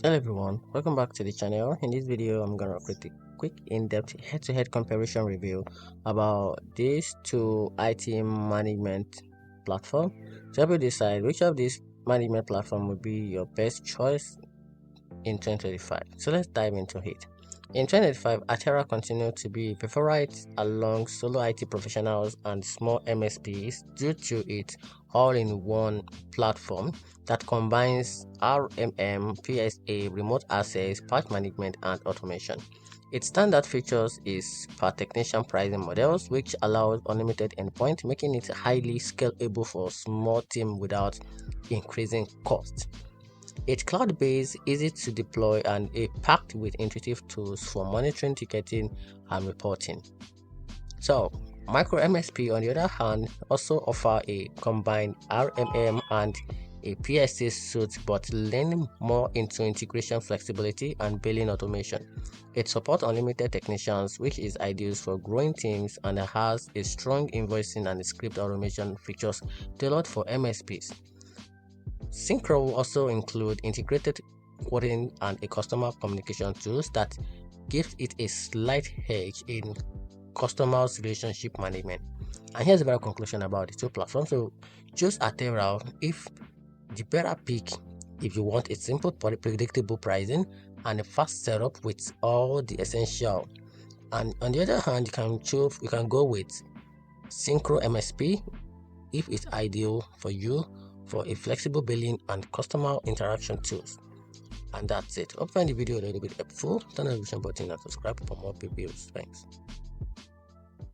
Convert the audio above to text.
Hello everyone, welcome back to the channel. In this video, I'm gonna create a quick in-depth head-to-head comparison review about these two IT management platform to help you decide which of these management platform will be your best choice in 2025. So let's dive into it. In 2025, Atera continued to be a favorite along solo IT professionals and small MSPs due to its all-in-one platform that combines RMM, PSA, remote access, patch management, and automation. Its standard features is per technician pricing models, which allows unlimited endpoint, making it highly scalable for small team without increasing cost. It's cloud-based, easy to deploy, and packed with intuitive tools for monitoring, ticketing, and reporting. So, Micro MSP, on the other hand, also offer a combined RMM and a PSA suite, but lean more into integration flexibility and billing automation. It supports unlimited technicians, which is ideal for growing teams, and has a strong invoicing and script automation features tailored for MSPs. Synchro will also include integrated quoting and a customer communication tools that gives it a slight edge in customers relationship management. And here's a better conclusion about the two platforms. So choose Atera if the better pick if you want a simple predictable pricing and a fast setup with all the essential. And on the other hand, you can go with SyncroMSP if it's ideal for you for a flexible billing and customer interaction tools. And that's it. Hope you find the video a little bit helpful. Turn on the notification button and subscribe for more videos. Thanks.